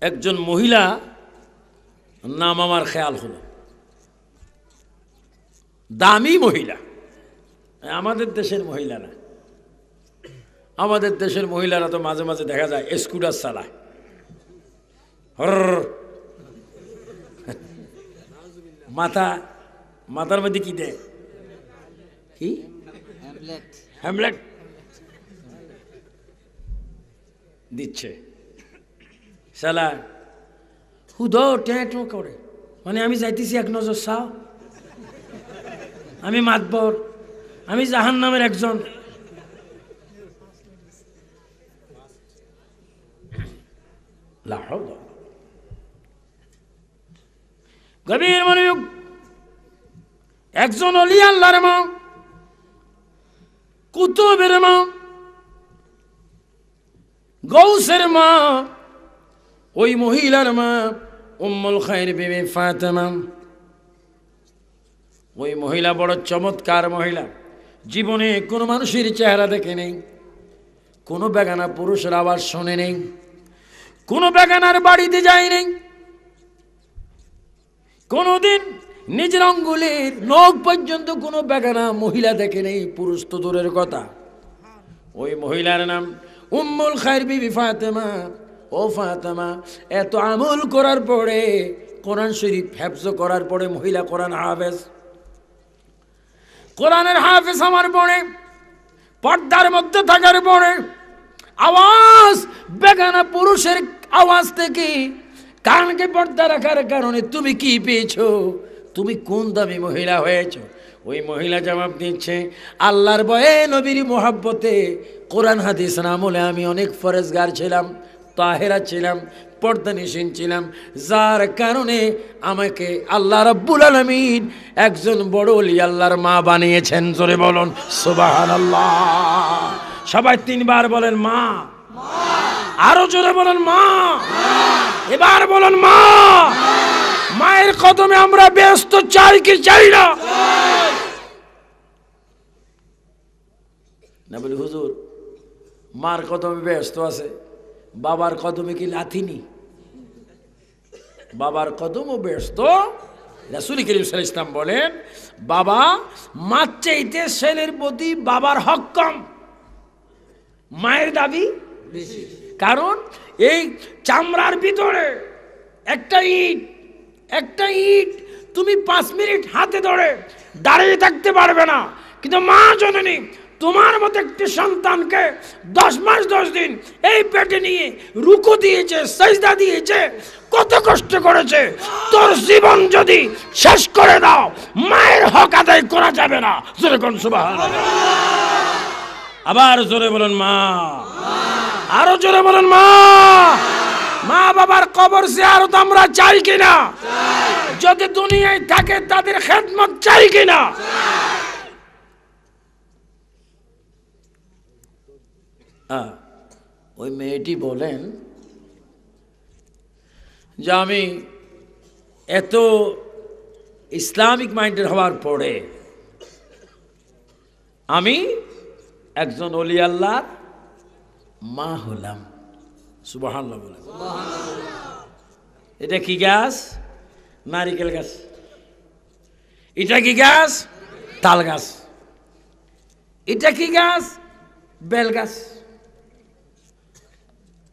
একজন মহিলা নাম আমার খেয়াল হলো, দামি মহিলা, আমাদের দেশের মহিলা না। আমাদের দেশের মহিলারা তো মাঝে মাঝে দেখা যায় স্কুটার চালায়, মাথার মধ্যে কি দেয়, কি হ্যামলেট দিচ্ছে, শালা হুদো ট্যাঁ করে, মানে আমি যাইতেছি এক নজর চাও, আমি মাতবর, আমি জাহান্নামের একজন। গভীর মনোযোগ। একজন ওলি আল্লাহর মা, কুতুবের মা, গৌসের মা, ওই মহিলার মা উম্মুল খায়র বিবি ফাতেমা। ওই মহিলা বড় চমৎকার মহিলা, জীবনে কোনো মানুষের চেহারা দেখে নেই, কোনো বেগানা পুরুষের আওয়াজ শোনে নেই, কোনো বেগানার বাড়িতে যায় নেই, কোনোদিন নিজের আঙ্গুলের নখ পর্যন্ত কোনো বেগানা মহিলা দেখে নেই, পুরুষ তো দূরের কথা। ওই মহিলার নাম উম্মুল খায়র বিবি ফাতেমা। ও ফাতেমা, এত আমল করার পরে, কোরআন শরীফ হেফজ করার পরে, মহিলা কোরআন হাফেজ, কোরআনের হাফেজ আমার পরে, পর্দার মধ্যে থাকার পরে আওয়াজ বেগানা পুরুষের আওয়াজ থেকে কানকে পর্দা রাখার কারণে তুমি কি পেয়েছো? তুমি কোন দামি মহিলা হয়েছো? ওই মহিলা জবাব দিচ্ছে, আল্লাহর ভয়ে, নবীর মোহাব্বতে, কোরআন হাদিস আমলে আমি অনেক ফরজগার ছিলাম, তাহেরা ছিলাম, পর্দানিসীন ছিলাম, যার কারণে আমাকে আল্লাহ রাব্বুল আলামিন একজন বড় ওলি আল্লাহর মা বানিয়েছেন। জোরে বলুন সুবহানাল্লাহ। সবাই তিনবার বলেন মা, আরো জোরে বলেন মা, এবার বলেন মা। মায়ের কদমে আমরা ব্যস্ত চাই কি চাই না? না বলি হুজুর মার কদমে ব্যস্ত আছে, বাবার কদমে কি লাথিনি? বাবার কদমও ব্যস্ত। রাসূল করিম সাল্লাল্লাহু আলাইহি ওয়াসাল্লাম বলেন, বাবা মার চাইতে ছেলের প্রতি বাবার হক কম, মায়ের দাবি বেশি। কারণ এই চামড়ার ভিতরে একটা ইট তুমি 5 মিনিট হাতে ধরে দাঁড়িয়ে থাকতে পারবে না, কিন্তু মা জননী তোমার মতো একটি সন্তানকে 10 মাস 10 দিন এই পেটে নিয়ে রুকু দিয়েছে, সাজদা দিয়েছে, কত কষ্ট করেছে। তোর জীবন যদি শেষ করে দাও, মায়ের হক আদায় করা যাবে না। জোরে কোন সুবহানাল্লাহ। আবার জোরে বলেন মা, আরো জোরে বলেন মা। মা বাবার কবর জিয়ারত আমরা চাই কিনা? যদি দুনিয়ায় থাকে তাদের খেদমত চাই কিনা? ওই মেয়েটি বলেন যে আমি এত ইসলামিক মাইন্ডের হওয়ার পরে আমি একজন ওলি আল্লাহর মা হলাম। সুবহানাল্লাহ বলেন। এটা কি গাছ? নারিকেল গাছ। এটা কি গাছ? তাল গাছ। এটা কি গাছ? বেল গাছ।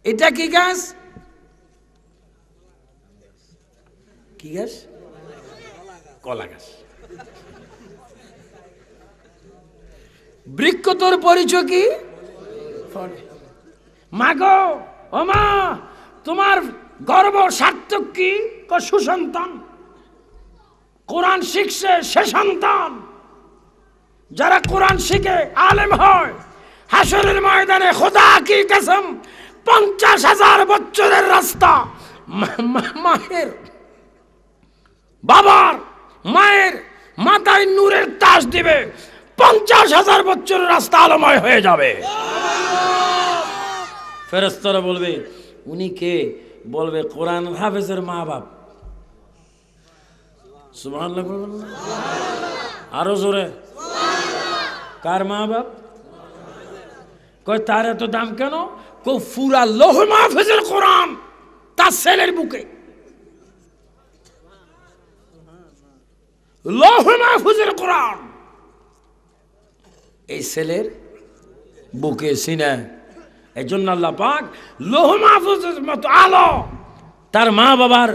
এটা কি গাছ? কি গাছ? কলা গাছ। বৃক্ষ তোর পরিচয় কি? মা গো, ও মা, তোমার গর্ব সার্থক কি? সুসন্তান, কোরআন শিখছে সে সন্তান। যারা কোরআন শিখে আলেম হয়, হাসরের ময়দানে খোদা কি কসম 50,000 বছরের রাস্তা মায়ের বাবার মায়ের মাথায় নূরের তাজ দিবে, 50,000 বছরের রাস্তা আলোময় হয়ে যাবে। ফেরেশতারা বলবে উনি কে? বলবে কোরআন হাফেজের মা বাপ। সুবহানাল্লাহ বলবেন না? আরো জোরে। কার মা বাপ? কয় তার এত দাম কেন? কো ফুরা লৌহ মাহফুজের কোরআন তার ছেলের বুকে, লৌহ মাহফুজের কোরআন এই ছেলের বুকে সিনে। এই জন্য আল্লাহ পাক লৌহ মাহফুজের মতো আলো তার মা বাবার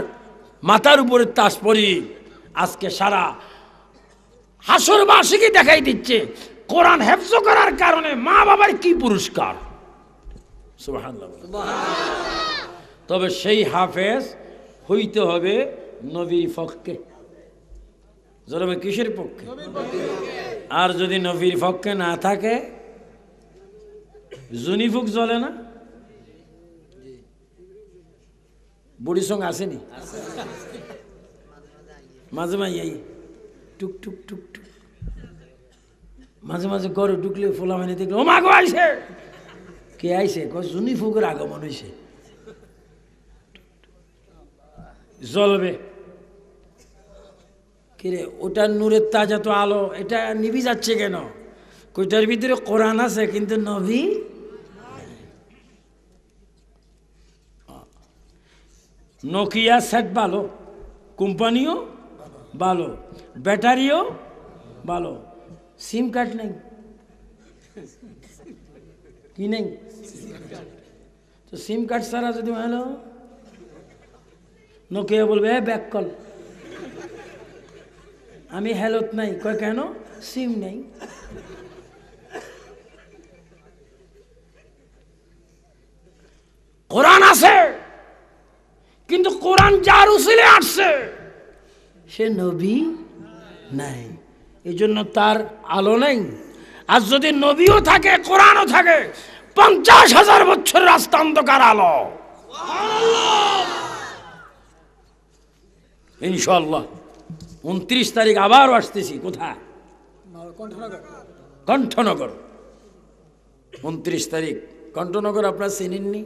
মাথার উপরে তাস পরি আজকে সারা হাসরবাসীকে দেখাই দিচ্ছে কোরআন হেফজ করার কারণে মা বাবার কি পুরস্কার। সুবহানাল্লাহ। তবে সেই হাফেজ হইতে হবে নবীর পক্ষে। জোরে কিসের পক্ষে? আর যদি নবীর পক্ষে না থাকে জুনিফুক জ্বলে না? বুড়ির সঙ্গে আসেনি? মাঝে মাঝে এই টুক টুক টুক টুক, মাঝে মাঝে ঘরে ঢুকলে ফোলা মানে দেখলে ও মা গো আইসে। কে আইসে? জুনিফুকের আগমন হয়েছে। জ্বলবে কিরে? ওটার নূরের তাজা তো আলো, এটা নিভি যাচ্ছে কেন? কইটার ভিতরে কোরআন আছে কিন্তু নবী। নোকিয়া সেট ভালো, কোম্পানিও ভালো, ব্যাটারিও ভালো, সিম কার্ড নেই। কি নেই? তো সিম কার্ড ছাড়া যদি ভালো, নোকিয়া বলবে ব্যাক কল, আমি হেলত নাই। কয় কেন? সিম নেই। কোরআন আছে কিন্তু কোরআন যার উসিলে আসছে সে নবী নাই, এই জন্য তার আলো নেই। আর যদি নবীও থাকে কোরআনও থাকে 50,000 বছর রাস্তা অন্ধকার আলো। ইনশাআল্লাহ 29 তারিখ আবার আসতেছি। কোথায়? কণ্ঠনগর। 29 তারিখ কণ্ঠনগর। আপনারা চেনেননি?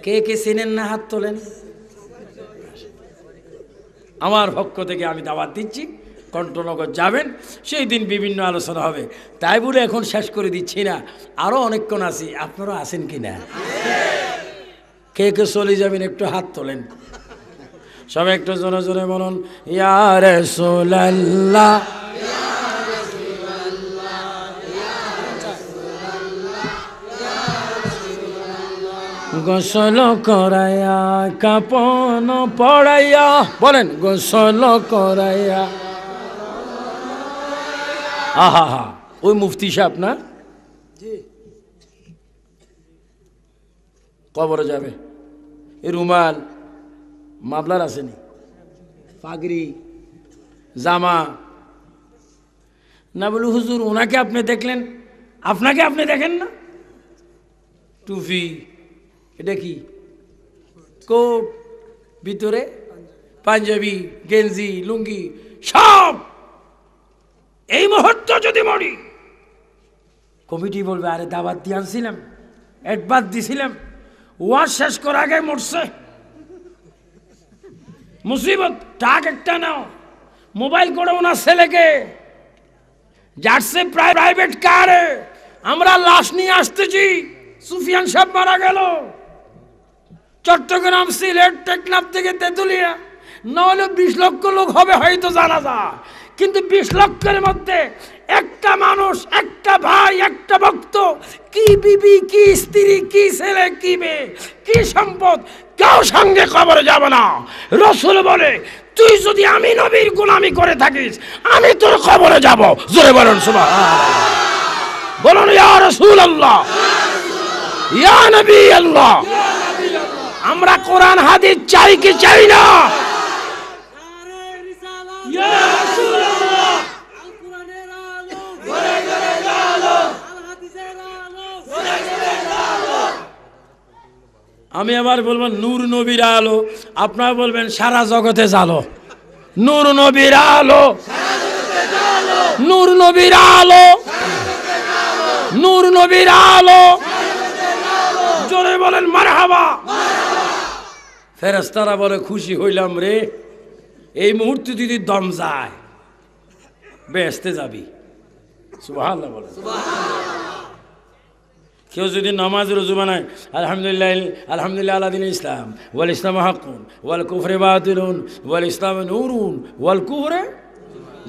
কে কে চেনেন না হাত তোলেন। আমার পক্ষ থেকে আমি দাওয়াত দিচ্ছি, কণ্ঠনগর যাবেন। সেই দিন বিভিন্ন আলোচনা হবে। তাই বলে এখন শেষ করে দিচ্ছি না, আরো অনেকক্ষণ আছি। আপনারা আছেন কি না? কে কে চলে যাবেন একটু হাত তোলেন। সবাই একটু জোরে জোরে বলুন ইয়া রাসূলুল্লাহ। গোসল করাইয়া কাপন পড়াইয়া, বলেন গোসল করাইয়া। আহা হা, ওই মুফতি সাহেব না? কবরে যাবে। এই রুমাল মাবলার আসেনি, পাগড়ি জামা না। বলে হুজুর ওনাকে আপনি দেখলেন, আপনাকে আপনি দেখেন না? টুপি, এটা কি? কোট, ভিতরে পাঞ্জাবি, গেঞ্জি, লুঙ্গি সব। এই মুহূর্তে যদি মরি, কমিটি বলবে আরে দাওয়াত দিয়ে আনছিলাম, অ্যাডভান্স দিছিলাম, ওয়াজ শেষ করার আগে মরছে। মুসিবত। টাক একটা নাও, মোবাইল করে ওনার ছেলেকে যাচ্ছে প্রাইভেট কারে, আমরা লাশ নিয়ে আসতেছি। সুফিয়ান সাহেব মারা গেল চট্টগ্রাম, সিলেট, টেকনাফ থেকে তেঁতুলিয়া। নাহলে 20 লক্ষ লোক হবে হয়তো জানাজা, কিন্তু 20 লক্ষের মধ্যে একটা মানুষ, একটা ভাই, একটা ভক্ত, কি বিবি, কি স্ত্রী, কি ছেলে, কি মেয়ে, কি সম্পদ, কেউ সঙ্গে কবরে যাবে না। রাসূল বলে তুই যদি আমি নবীর গোলামি করে থাকিস আমি তোর কবরে যাব। জোরে বলুন সুবহানাল্লাহ। বলুন ইয়া রাসূলুল্লাহ, ইয়া নবী আল্লাহ। আমরা কোরআন হাদিস চাই কি চাই না? ইয়া রাসূলুল্লাহ, আল কোরআনের আলো, ঘরে ঘরে আলো, আল হাদিসের আলো, ঘরে ঘরে আলো। আমি আবার বলবো নূর নবীর আলো, আপনারা বলবেন সারা জগতে জালো। নূর নবীর আলো, সারা জগতে জালো। নূর নবীর আলো, সারা জগতে জালো। নূর নবীর আলো, সারা জগতে জালো। জোরে বলেন মারহাবা। ফেরেশতারা বলে খুশি হইলাম রে, এই মুহূর্তে যদি দম যায় বেহেশতে যাবি। সুবহানাল্লাহ বলেন। কেউ যদি নামাজ রুজু বানায় আলহামদুলিল্লাহ আলহামদুলিল্লাহ আলা দীনিল ইসলাম ওয়াল ইসলামু হাক্কুন ওয়াল কুফরু বাতিলুন ওয়াল ইসলামু নূরুন ওয়াল কুফরু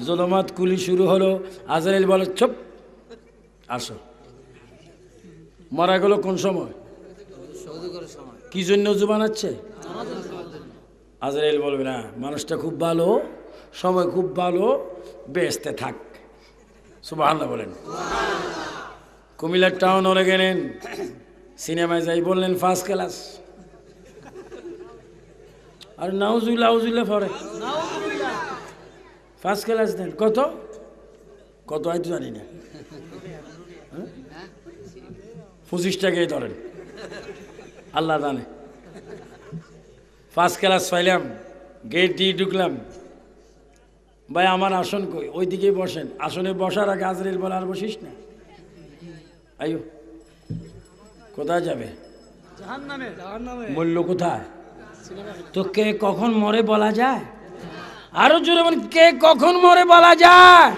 যুলুমাত কুলি শুরু হলো। আজরাইল বলে চুপ, আসো। মারা গেল কোন সময়? কি জন্য উজু বানাচ্ছে? আজরাইল বলবে না, মানুষটা খুব ভালো, সময় খুব ভালো, বেহেশতে থাক। সুবহানাল্লাহ বলেন। কুমিল্লার টাউন হলে গেলেন, সিনেমায় যাই বললেন ফার্স্ট ক্লাস, আর নাউজুবিল্লাহ আউজুবিল্লাহ পরে ফার্স্ট ক্লাস দেন। কত কত হয়তো জানি না, 25 টাকাই ধরেন, আল্লাহ জানে। ফার্স্ট ক্লাস পাইলাম, গেট দিয়ে ঢুকলাম, ভাই আমার আসন কই? ওই দিকেই বসেন। আসনে বসার আগে আজরাইল বলে আর বসিস না, আয়ো। কোথায় যাবে? মূল্য কোথায়? তো কে কখন মরে বলা যায়? আরো জোরে বলেন, কে কখন মরে বলা যায়?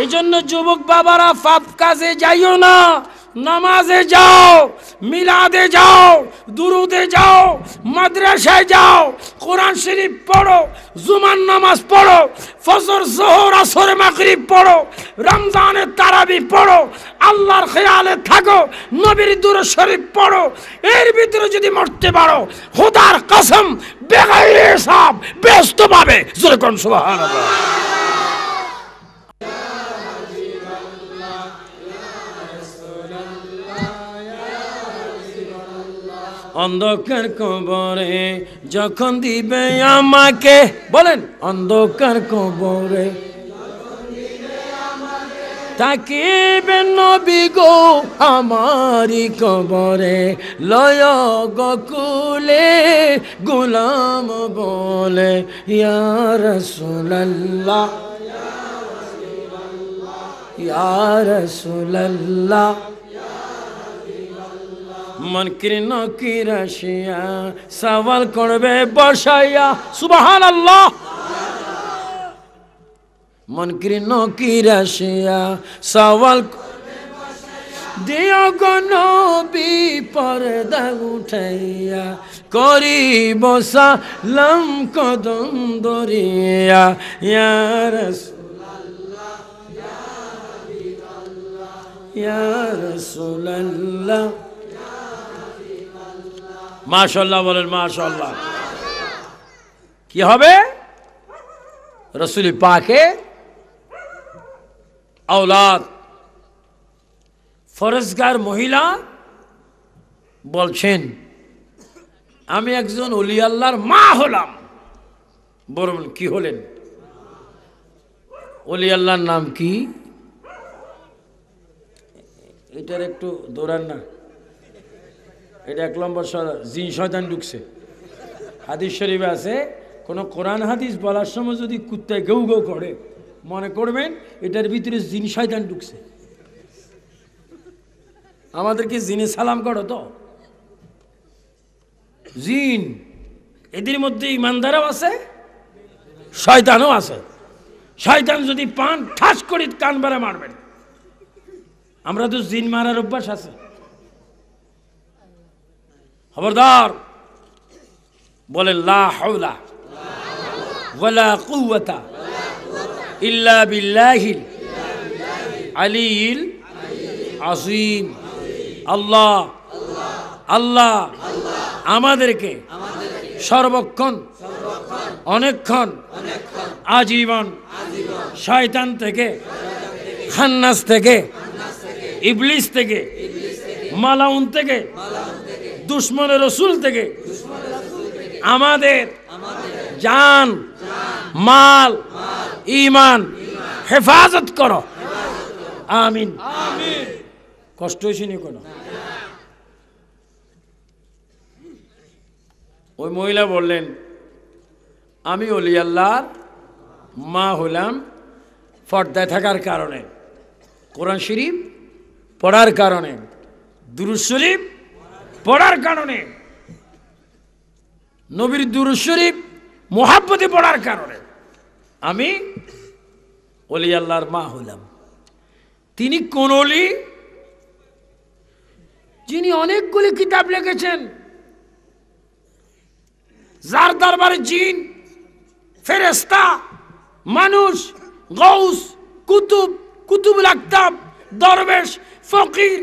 এই জন্য যুবক বাবারা পাপ কাজে যাইও না, নামাজে যাও, মিলাদে যাও, দুরুদে যাও, মাদ্রাসায় যাও, কোরআন শরীফ পড়ো, জুমার নামাজ পড়ো, ফজর যোহর আসর মাগরিব পড়ো, রমজানের তারাবি পড়ো, আল্লাহর খেয়ালে থাকো, নবীর দুরূদ শরীফ পড়ো। এর ভিতরে যদি মরতে পারো, খোদার কসম বেগাইরে হিসাব ব্যস্ত পাবে। জোরে কোন সুবহানাল্লাহ। অন্ধকার কবরে যখন দিবে আমাকে, বলেন অন্ধকার কবরে তাকিবে নবী গো আমারি কবরে, লয় গকুলে গোলাম বলে ইয়া রাসূলুল্লাহ ইয়া রাসূলুল্লাহ। মনকির নকির আসিয়া সওয়াল করবে বসাইয়া, সুবহানাল্লাহ। মনকির নকির আসিয়া সওয়াল দিও গো নবী পর্দা উঠাইয়া, করিব সালাম কদম ধরিয়া ইয়া রাসূলুল্লাহ ইয়া রাসূলুল্লাহ। মাশাআল্লাহ বলেন, মাশাআল্লাহ। কি হবে? রাসূল পাকে আওলাদ ফরজগার মহিলা বলছেন, আমি একজন ওলি আল্লাহর মা হলাম। বলুন কি হলেন? ওলি আল্লাহর নাম কি? এটার একটু দৌড়ান না, এটা 1 নম্বর জিন শয়তান ঢুকছে। হাদিস শরীফে আছে, কোন কোরআন হাদিস বলার সময় যদি কুত্তায় গেউ গেউ করে, মনে করবেন এটার ভিতরে জিন শয়তান ঢুকছে। আমাদেরকে জিনে সালাম করো তো, জিন এদের মধ্যে ইমানদারও আছে, শয়তানও আছে। শয়তান যদি পান ঠাস করে কান বাড়া মারবেন। আমরা তো জিন মারার অভ্যাস আছে, খবরদার। বলেন লা হাওলা ওয়ালা কুওয়াতা ইল্লা বিল্লাহিল আলিয়্যিল আযীম। আল্লাহ আল্লাহ আমাদেরকে সর্বক্ষণ অনেকক্ষণ আজীবন শয়তান থেকে, খান্নাস থেকে, ইবলিস থেকে, মালাউন থেকে, দুশমনের রাসূল থেকে আমাদের জান মাল ঈমান হেফাজত করো, আমিন। কষ্ট হয়েছে নি কোনো? ওই মহিলা বললেন, আমি ওলি আল্লাহর মা হলাম পর্দায় থাকার কারণে, কোরআন শরীফ পড়ার কারণে, দুরূদ শরীফ পড়ার কারণে, নবীর দুরূদ শরীফ মুহাব্বতে পড়ার কারণে আমি ওলি আল্লাহর মা হলাম। তিনি কোন ওলি? যিনি অনেকগুলি কিতাব লিখেছেন, যার দরবারে জিন, ফেরেশতা, মানুষ, গৌস, কুতুব, কুতুবুল আকতাব, দরবেশ, ফকির,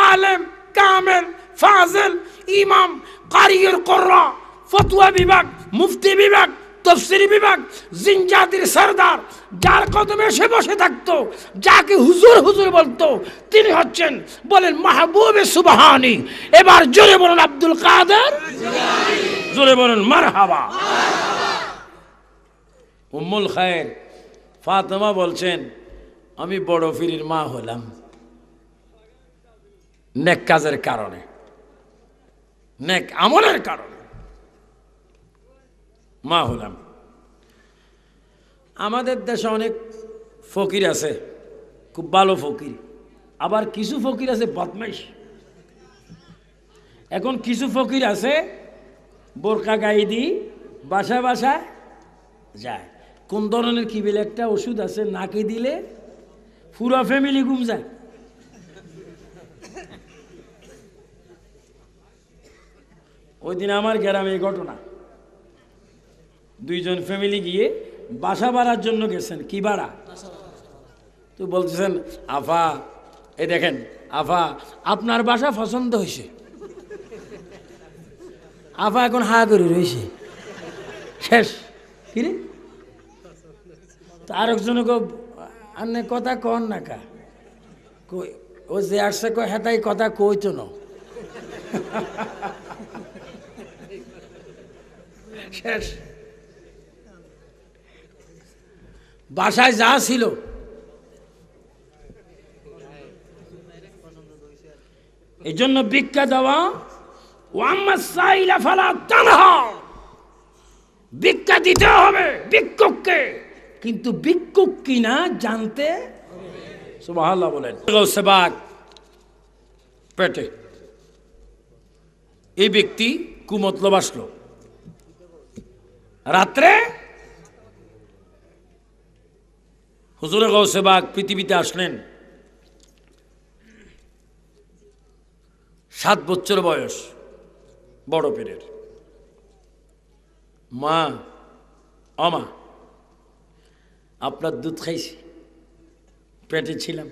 আলেম, কামেল, ফাজিল, ইমাম, কারিগর, কোররা, ফতোয়া বিভাগ, মুফতি বিভাগ, তফসিরি বিভাগ, জিনজাতির সরদার, যার কদমে এসে বসে থাকতো, যাকে হুজুর হুজুর বলতো, তিনি হচ্ছেন, বলেন, মাহবুবে সুবহানি। এবার জোরে বলুন আব্দুল কাদের জিলানী, জোরে বলুন মারহাবা। উম্মুল খায়ের ফাতেমা বলছেন, আমি বড় পীরের মা হলাম নেক কাজের কারণে, নেক আমলের কারণে মা হলাম। আমাদের দেশে অনেক ফকির আছে, খুব ভালো ফকির, আবার কিছু ফকির আছে বদমাইশ। এখন কিছু ফকির আছে বোরকা গায়ে দি বাসায় বাসায় যায়। কোন ধরনের কি বলে একটা ওষুধ আছে, নাকে দিলে পুরো ফ্যামিলি ঘুম যায়। ওই দিন আমার গ্রামে এই ঘটনা, দুইজন ফ্যামিলি গিয়ে বাসা ভাড়ার জন্য গেছেন। কি ভাড়া? তো বলতেছেন, আফা এই দেখেন আফা, আপনার বাসা পছন্দ হয়েছে। আফা এখন হা করে রয়েছে, শেষ। কিরে তো আরেকজনকে আনে কথা কন না কা, ও যে আসছে কয় হেতাই কথা কইতো না, শেষ। বাসায় যা ছিল এই জন্য ভিক্ষা দেওয়া, ভিক্ষা দিতে হবে ভিক্ষুককে, কিন্তু ভিক্ষুক কিনা জানতে সুবহানাল্লাহ বলেন। সেবাক পেটে এই ব্যক্তি কুমতলব আসলো, রাত্রে হুজুরে গৌসে বাগ পৃথিবীতে আসলেন। 7 বছর বয়স বড় পীরের। মা, অমা, আপনার দুধ খাইছি, পেটে ছিলাম,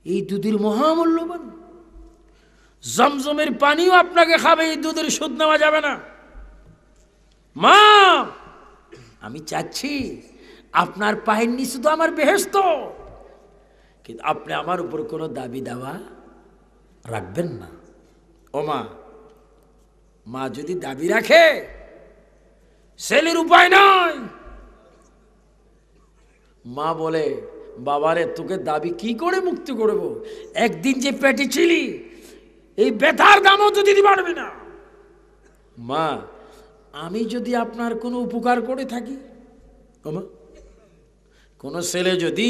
এই দুধের মহামূল্যবান, জমজমের পানিও আপনাকে খাবে, এই দুধের সুদ নেওয়া যাবে না। মা, আমি চাচ্ছি আপনার পায়ের নিচে তো আমার বেহেশত, কিন্তু আপনি আমার উপর কোনো দাবি দাওয়া রাখবেন না। ও মা, মা যদি দাবি রাখে ছেলের উপায় নাই। মা বলে, বাবারে তোকে দাবি কি করে মুক্তি করব, একদিন যে পেটে ছিলি এই ব্যথার দামও তো দিতে পারবি না। মা, আমি যদি আপনার কোনো উপকার করে থাকি, মা, কোনো ছেলে যদি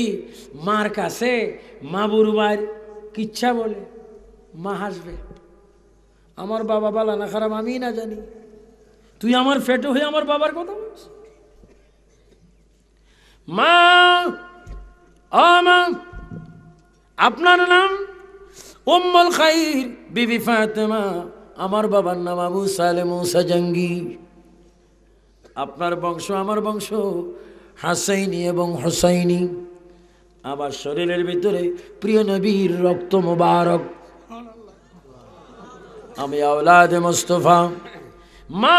মার কাছে মা বুড়ুবার কিচ্ছা বলে, মা হাসবে, আমার বাবা বালা না খারাপ আমি না জানি, তুই আমার ফেটো হয়ে আমার বাবার কথা বলছিস। মা, ও মা, আপনার নাম উম্মুল খাইর বিবি ফাতেমা, আমার বাবার নাম আবু সালেম মুসা জাহাঙ্গীর, আপনার বংশ আমার বংশ হাসাইনি এবং হোসাইনি, আমার শরীরের ভিতরে প্রিয় নবীর রক্ত মুবারক, আমি আওলাদে মুস্তাফা। মা,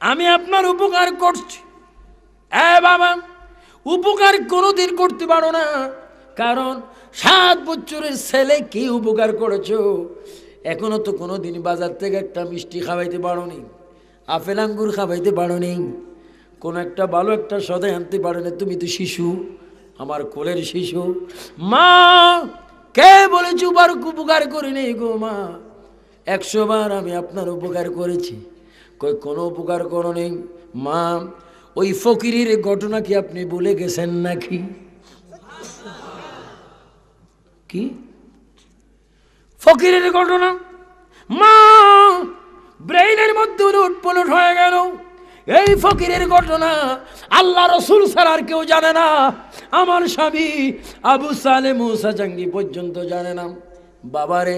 আমি আপনার উপকার করছি। বাবা, উপকার কোনোদিন করতে পারো না, কারণ 7 বছরের ছেলে কি উপকার করেছো, এখনো তো কোনোদিন বাজার থেকে একটা মিষ্টি খাওয়াইতে পারো নি, আপেল আঙ্গুর খাওয়াইতে পারো নি, কোনো একটা ভালো একটা সদাই আনতে পারো না, তুমি তো শিশু, আমার কোলের শিশু। মা, কে বলেছি উপকার করি নেই গো মা, 100 বার আমি আপনার উপকার করেছি, কই কোনো উপকার করো নেই। মা, ওই ফকিরের ঘটনা কি আপনি বলে গেছেন নাকি? কি ফকিরের ঘটনা? মা, ব্রেইনের মধ্যে উলটপালট হয়ে গেল। এই ফকিরের ঘটনা আল্লাহ রসুল ছাড়া আর কেউ জানে না, আমার স্বামী আবু সালেম মুসা জাহাঙ্গীর পর্যন্ত জানে না। বাবারে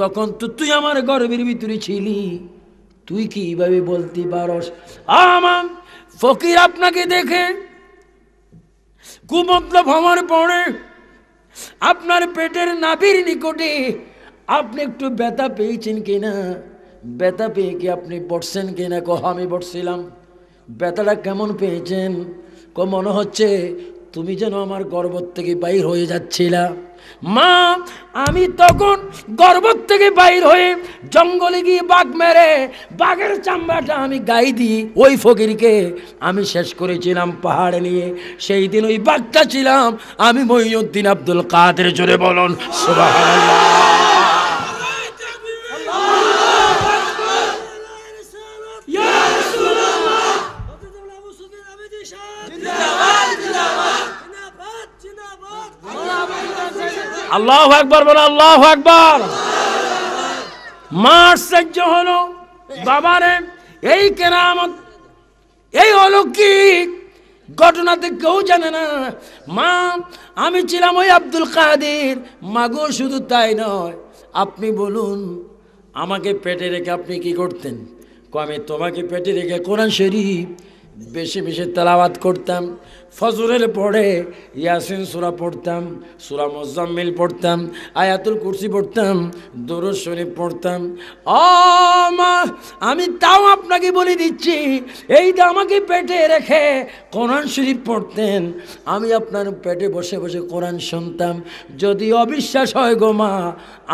তখন তো তুই আমার গর্বের ভিতরে ছিলি, তুই কিভাবে বলতে পারস আমার ফকির আপনাকে দেখে কুমতলব হওয়ার পরে আপনার পেটের নাভির নিকটে আপনি একটু ব্যথা পেয়েছেন কিনা, ব্যথা পেয়ে কি আপনি বসছেন কিনা? কহ আমি বসছিলাম। ব্যথাটা কেমন পেয়েছেন? মনে হচ্ছে তুমি যেন আমার গর্ভ থেকে বাইর হয়ে যাচ্ছিলা। মা আমি তখন গর্ভ থেকে বাইর হয়ে জঙ্গলে গিয়ে বাঘ মেরে বাঘের চামড়াটা আমি গাই দিই ওই ফকিরকে আমি শেষ করেছিলাম পাহাড়ে নিয়ে। সেই দিন ওই বাঘটা ছিলাম আমি মঈনুদ্দিন আব্দুল কাদের। জোরে বলুন সুবহানাল্লাহ। আল্লাহু আকবার বলো, আল্লাহু আকবার। মা আশ্চর্য হলো, বাবারে এই কেরামত, এই অলৌকিক ঘটনাতে কেউ জানে না। মা আমি ছিলাম ওই আব্দুল কাদের। মাগো শুধু তাই নয়, আপনি বলুন আমাকে পেটে রেখে আপনি কি করতেন? আমি তোমাকে পেটে রেখে কোরআন শরীফ বেশি বেশি তেলাওয়াত করতাম। ফজরের পরে ইয়াসিন সূরা পড়তাম, সূরা মুজাম্মিল পড়তাম, আয়াতুল কুরসি পড়তাম, দুরূদ শরীফ পড়তাম। মা আমি তাও আপনাকে বলে দিচ্ছি, এই যে আমাকে পেটে রেখে কোরআন শরীফ পড়তেন, আমি আপনার পেটে বসে বসে কোরআন শুনতাম। যদি অবিশ্বাস হয় গো মা,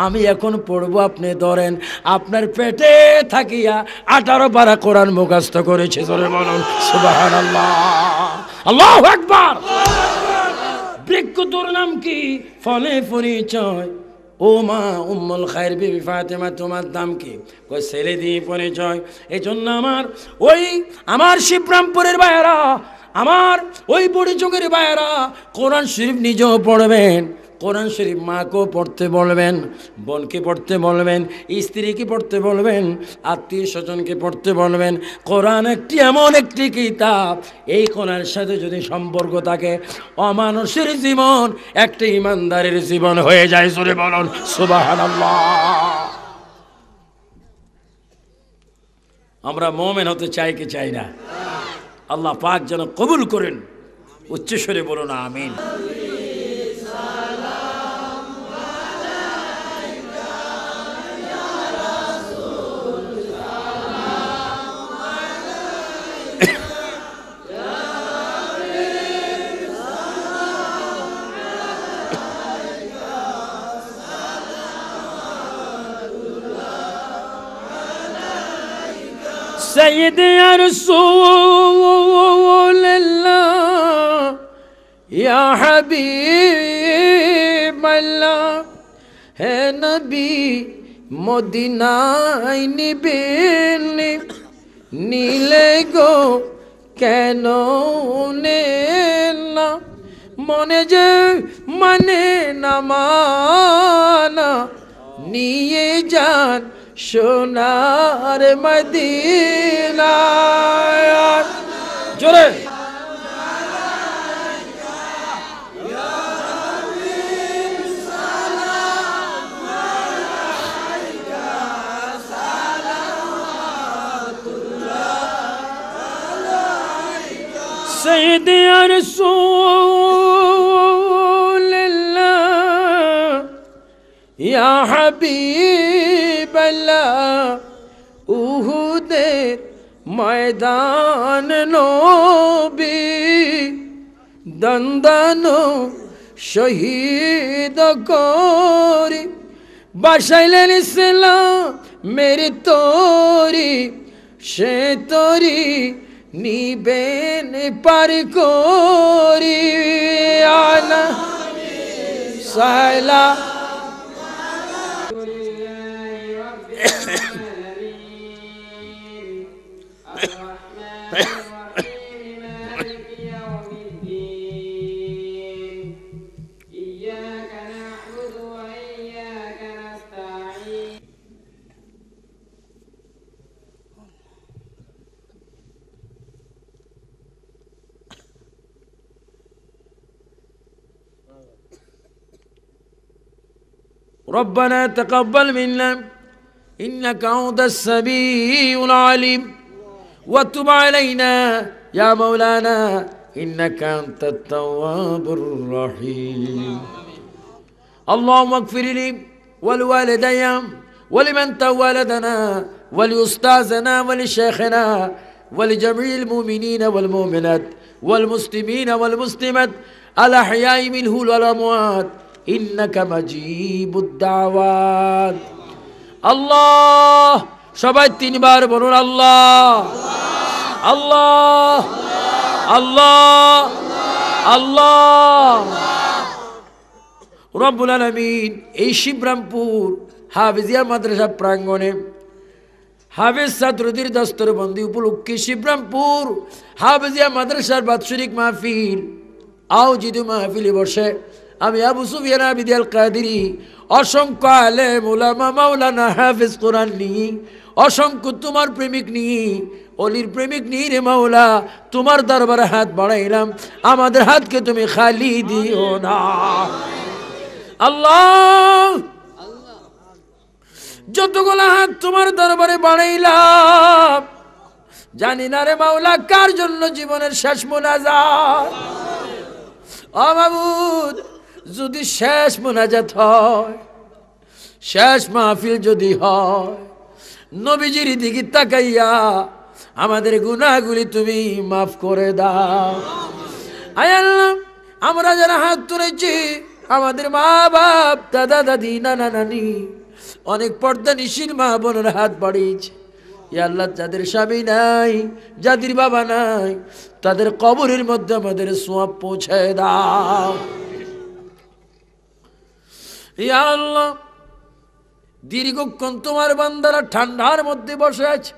আমি এখন পড়বো, আপনি ধরেন আপনার পেটে থাকিয়া 18 পারা কোরআন মুখস্থ করেছে। জোরে বলুন সুবহানাল্লাহ, আল্লাহু আকবার। বৃক্ষ তোর নাম কি? ফলে পরিচয়। ও মা উম্মুল খায়র বিবি ফাতেমা তোমার দাম কি? কই ছেলে দিয়ে পরিচয়। এই জন্য আমার শিবরামপুরের ভাইয়েরা, আমার ওই বড়ি চোখের ভাইয়েরা কোরআন শরীফ নিজেও পড়বেন। কোরআন শরীফ মাকেও পড়তে বলবেন, বোনকে পড়তে বলবেন, স্ত্রীকে পড়তে বলবেন, আত্মীয় স্বজনকে পড়তে বলবেন। কোরআন এমন একটি কিতাব, এই কোরআনের সাথে যদি সম্পর্ক থাকে অমানুষের জীবন একটা ইমানদারের জীবন হয়ে যায়। জোরে বলুন সুবহানাল্লাহ। আমরা মুমিন হতে চাই কি চাই না? আল্লাহ পাক যেন কবুল করেন। উচ্চস্বরে বলুন আমিন। سيدي يا رسول الله يا حبيب الله ہے نبی মদিনায় নিবেননি নীলে গো কেন না মনে যে মানে না মানা নিয়ে যান সোনার মদিনা। জোরে سيدي يا رسول الله يا حبيب الله উহুদের ময়দান নবী দন্দানো শহীদ করি বাসাইলেন ইসলাম মেরে তোরি সে তোরি নিবেন পার করি আলা সাইলা ربنا تقبل منا إنك أنت السميع العليم وتب علينا يا مولانا إنك أنت التواب الرحيم اللهم اغفر لي ولوالدي ولمن تولدنا ولأستاذنا ولشيخنا ولجميع المؤمنين والمؤمنات والمسلمين والمسلمات الأحياء منه والأموات إنك مجيب الدعوات الله সবাই তিনবার বলুন আল্লাহ আল্লাহ আল্লাহ আল্লাহ রব্বুল আলামিন এই শিবরামপুর হাফিজিয়া মাদ্রাসা প্রাঙ্গণে হাফেজ ছাত্রদের দস্তরবন্দি উপলক্ষে শিবরামপুর হাফিজিয়া মাদ্রাসার বাৎসরিক মাহফিল আয়োজিত মাহফিলে বসে আমি আবু সুফিয়ান আবিদি আল কাদেরী অসংখ্য আলেম উলামা মাওলানা হাফেজ কোরআন নিয়ে অসংখ্য তোমার প্রেমিক নিয়ে অলির প্রেমিক নিয়ে রে মাওলা তোমার দরবারে হাত বাড়াইলাম আমাদের হাতকে তুমি খালি দিও না আল্লাহ যতগুলো হাত তোমার দরবারে বাড়াইলাম জানি না রে মাওলা কার জন্য জীবনের শেষ মোনাজাত ও মাবুদ যদি শেষ মোনাজাত হয় শেষ মাহফিল যদি হয় নবীজির দিকে তাকাইয়া আমাদের গুনাহগুলি তুমি মাফ করে দাও আয় আল্লাহ আমরা যারা হাত তুলেছি আমাদের মা বাপ দাদা দাদি নানা নানি অনেক পর্দা নিশীল মা বোনের হাত বাড়িয়েছে ইয়া আল্লাহ যাদের স্বামী নাই যাদের বাবা নাই তাদের কবরের মধ্যে আমাদের সোয়াব পৌঁছায় দাও ইয়া আল্লাহ দীর্ঘক্ষণ তোমার বান্দারা ঠান্ডার মধ্যে বসে আছে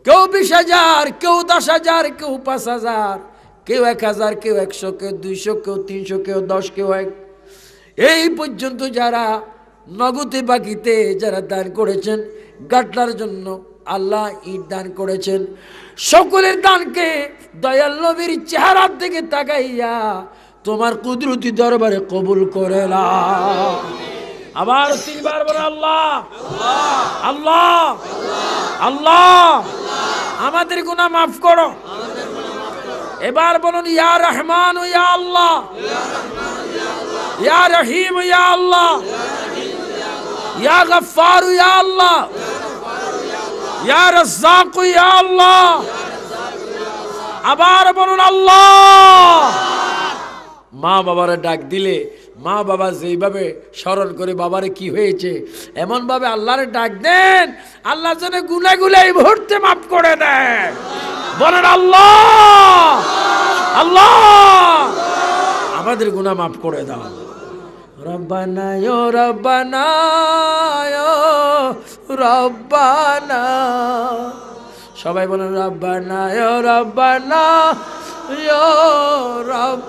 কেউ 20,000 কেউ 10,000 কেউ 5,000 কেউ 1,000 কেউ 100 কেউ 200 কেউ 300 কেউ 10 কেউ 1 এই পর্যন্ত যারা নগদে বাকিতে যারা দান করেছেন গাটলার জন্য আল্লাহ ঈদ দান করেছেন সকলের দানকে দয়াল নবীর চেহারার দিকে তাকাইয়া তোমার কুদরতি দরবারে কবুল করে নাও আবার তিনবার বলে আল্লাহ আল্লাহ আল্লাহ আমাদের গুনাহ মাফ করো এবার বলুন ইয়া রহমান ইয়া আল্লাহ ইয়া রহিম ইয়া আল্লাহ ইয়া গফফার ইয়া আল্লাহ ইয়া রাজ্জাক ইয়া আল্লাহ আবার বলুন আল্লাহ মা বাবারে ডাক দিলে মা বাবা যেইভাবে স্মরণ করে বাবারে কি হয়েছে এমন ভাবে আল্লাহরে ডাক দেন আল্লাহ যেন গুনাহগুলো এই মুহূর্তে মাফ করে দেন বলেন আল্লাহ আল্লাহ আমাদের গুনাহ মাফ করে দাও রব্বানা ইয়া রব্বানা ইয়া রব্বানা সবাই বলেন রব্বানা ইয়া রব্বানা ইয়া রব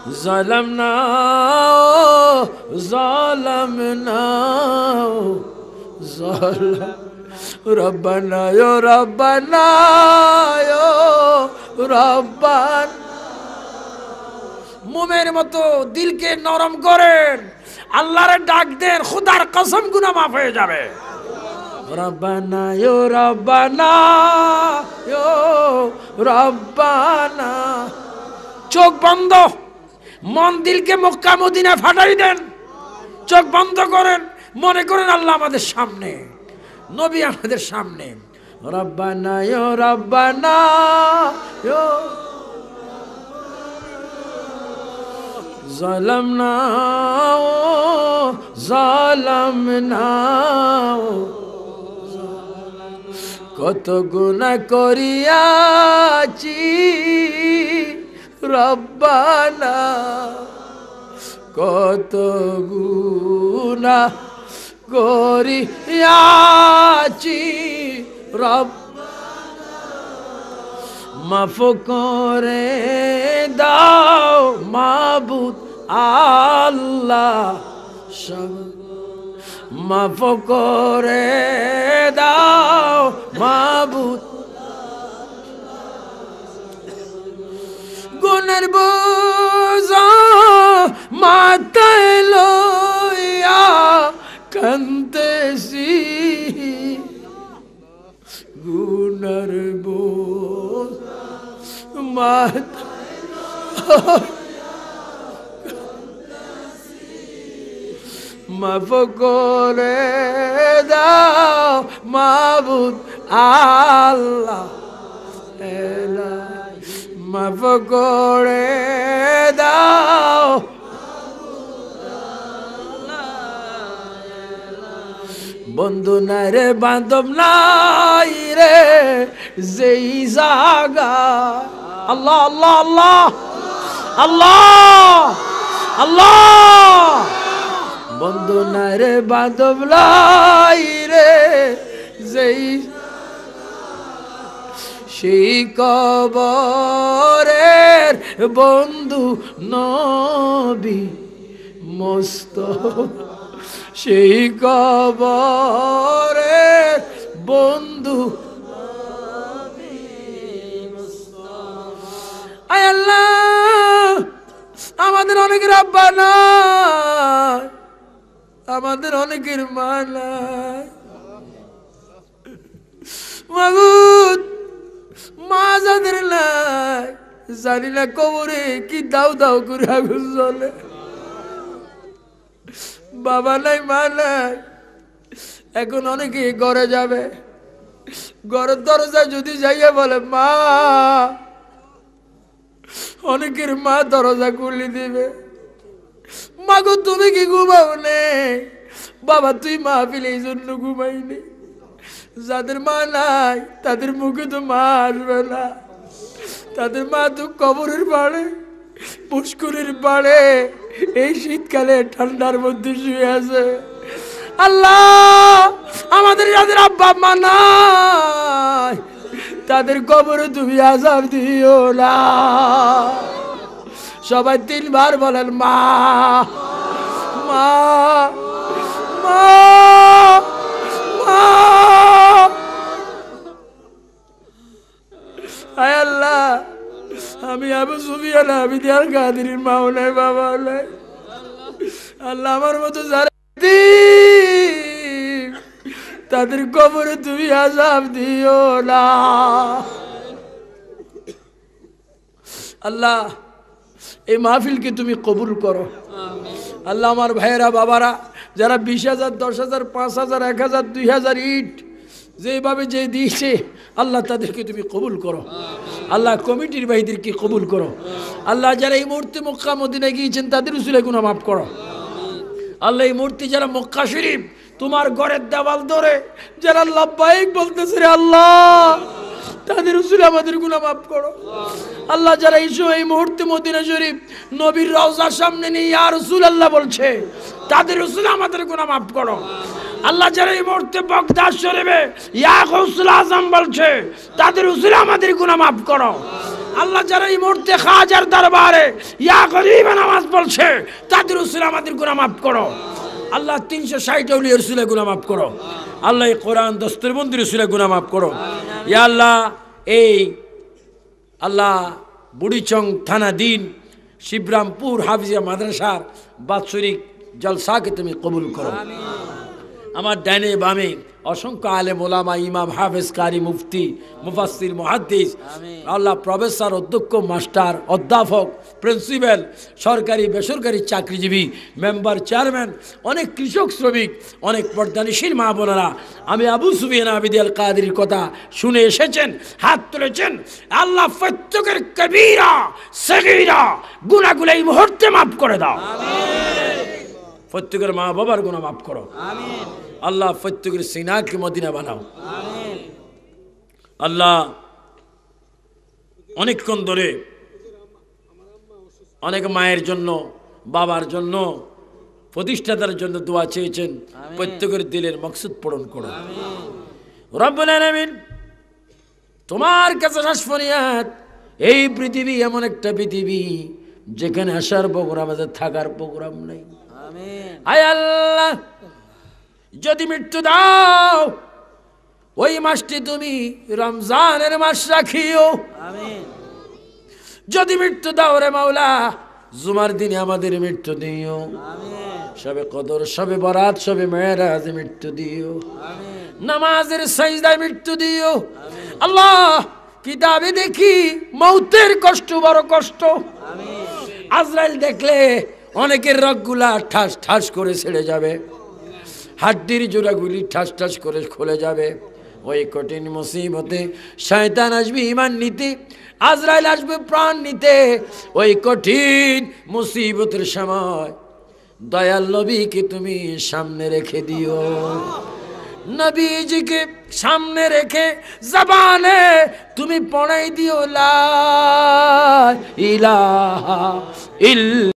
ظلمنا ظلمنا ربنا يا ربنا يا ربنا মোমের মতো দিলকে নরম করেন আল্লাহরে ডাক দেন খোদার কসম গুনাহ মাফ হয়ে যাবে রব্বানা ইয়া রব্বানা ইয়া রব্বানা চোখ বন্ধ মন দিলকে মক্কা মদিনা ফাটাই দেন চোখ বন্ধ করেন মনে করেন আল্লাহ আমাদের সামনে নবী আমাদের সামনে রব্বানা ইয়া রব্বানা ইয়া জালামনা জালামনা কত গুনাহ করিয়াছি রব্বানা কত গুনাহ করিয়াছি রব্বানা মাফ করে দাও মাবুদ আল্লাহ মাফ করে দাও মাবুদ গুনার বোঝা মাথায় লইয়া কান্দেছি গুনার বোঝ মাফ করে দাও মাবুদ আল্লাহ মাফ করে দাও বন্ধু নাই রে বান্ধব নাই রে যেই জাগা আল্লাহ আল্লাহ আল্লাহ আল্লাহ আল্লাহ বন্ধু নাই রে বান্ধব নাই রে যেই সেই কবরের বন্ধু নবী মুস্তাফা সেই কবরের বন্ধু আয় আল্লাহ আমাদের অনেকের আব্বা নাই আমাদের অনেকের মা নাই মাগুদ মা যাদের নাই জানি না কবরে কি দাও দাও করে আগুন জ্বলে বাবা নাই মা নাই এখন অনেকে ঘরে যাবে ঘরের দরজায় যদি যাইয়া বলে মা অনেকের মা দরজা খুলে দিবে মাগো তুমি কি ঘুমাও নে বাবা তুই মাহফিল এই জন্য ঘুমাইনি যাদের মা নাই তাদের মুখে তো মা আসবে না তাদের মা তো কবরের পাড়ে পুষ্করের পাড়ে এই শীতকালে ঠান্ডার মধ্যে শুয়ে আছে আল্লাহ আমাদের যাদের আব্বা মা নাই তাদের কবরে তুমি আযাব দিও না সবাই তিনবার বলেন মা মা মা মা আয় আল্লাহ আমি আবু সুফিয়ান আবিদ আল কাদেরের মাও নাই বাবা নাই আল্লাহ আমার মতো যারা তাদের কবরে তুমি আযাব দিও না আল্লাহ এই মাহফিলকে তুমি কবুল করো আল্লাহ আমার ভাইয়েরা বাবারা যারা 20,000 10,000 5,000 1,000 2,000 ইট যেভাবে যে দিয়েছে আল্লাহ তাদেরকে তুমি কবুল করো আল্লাহ কমিটির ভাইদেরকে কবুল করো আল্লাহ যারা এই মুহূর্তে মক্কা মদিনায় গিয়েছেন তাদের উসিলে গুনাহ মাফ করো আল্লাহ এই মুহূর্তে যারা মক্কা শরীফ তোমার ঘরের দেওয়াল ধরে যারা লাব্বাইক বলতেছে রে আল্লাহ তাদের উসিলে আমাদের গুনাহ মাফ করো আল্লাহ যারা এই মুহূর্তে মদিনা শরীফ নবীর রওজার সামনে নিয়ে ইয়া রাসূলুল্লাহ বলছে তাদের উসিলে আমাদের গুনাহ মাফ করো আল্লাহ যারা এই মুহূর্তে বাগদাদ শরীফে ইয়া গাউসুল আজম বলছে তাদের উসিলে আমাদের গুনাহ মাফ করো আল্লাহ যারা এই মুহূর্তে খাজার দরবারে ইয়া গরিব নামাজ বলছে তাদের উসিলে আমাদের গুনাহ মাফ করো আল্লাহ 360 আউলিয়ার উসিলে গুনাহ মাফ করো আল্লাহ এই কোরআন দস্তরবন্দির উসিলে গুনাহ মাফ করো ইয়া আল্লাহ এই আল্লাহ বুড়িচং থানাধীন শিবরামপুর হাফিজিয়া মাদ্রাসার বাৎসরিক জলসাকে তুমি কবুল করো আমার ডাইনে বামে অসংখ্য আলেম ওলামা ইমাম হাফেজ কারি মুফতি মুফাসসির মুহাদ্দিস আল্লাহ প্রফেসর অধ্যক্ষ মাস্টার অধ্যাপক প্রিন্সিপাল সরকারি বেসরকারি চাকরিজীবী মেম্বার চেয়ারম্যান অনেক কৃষক শ্রমিক অনেক পর্দানিশীল মা বোনেরা আমি আবু সুফিয়ান আবিদ আল কাদেরীর কথা শুনে এসেছেন হাত তুলেছেন আল্লাহ প্রত্যেকের কবিরা সগীরা গুনাহগুলো এই মুহূর্তে মাফ করে দাও প্রত্যেকের মা বাবার গুনাহ মাফ করো আমিন আল্লাহ প্রত্যেকের সিনাকে মদিনা বানাও আমিন আল্লাহ অনেকক্ষণ ধরে অনেক মায়ের জন্য বাবার জন্য প্রতিষ্ঠাতার জন্য দোয়া চেয়েছেন প্রত্যেকের দিলের মকসুদ পূরণ করো আমিন রব্বুল আলামিন তোমার কাছে ফরিয়াদ এই পৃথিবী এমন একটা পৃথিবী যেখানে আসার প্রোগ্রাম আছে থাকার প্রোগ্রাম নেই আয় আল্লাহ যদি মৃত্যু দাও ওই মাসটি তুমি রমজানের মাস রাখিও আমিন যদি মৃত্যু দাও রে মাওলা জুমার দিনে আমাদের মৃত্যু দিও, সবে কদর, সবে বরাত, সবে মেরাজে মৃত্যু দিও, নামাজের সাজদায় মৃত্যু দিও। আল্লাহ কিতাবে দেখি মৌতের কষ্ট বড় কষ্ট। আজরাইল দেখলে অনেকের রগগুলা ঠাস ঠাস করে ছেড়ে যাবে, হাড্ডির জোড়াগুলি ঠাস ঠাস করে খুলে যাবে। ওই কঠিন মুসিবতে শয়তান আসবে ঈমান নিতে, আজরাইল আসবে প্রাণ নিতে। ওই কঠিন মুসিবতের সময় দয়াল নবীকে তুমি সামনে রেখে দিও, নবীজিকে সামনে রেখে জবানে তুমি পড়াই দিও লা ইলাহা ইল্লাল্লাহ।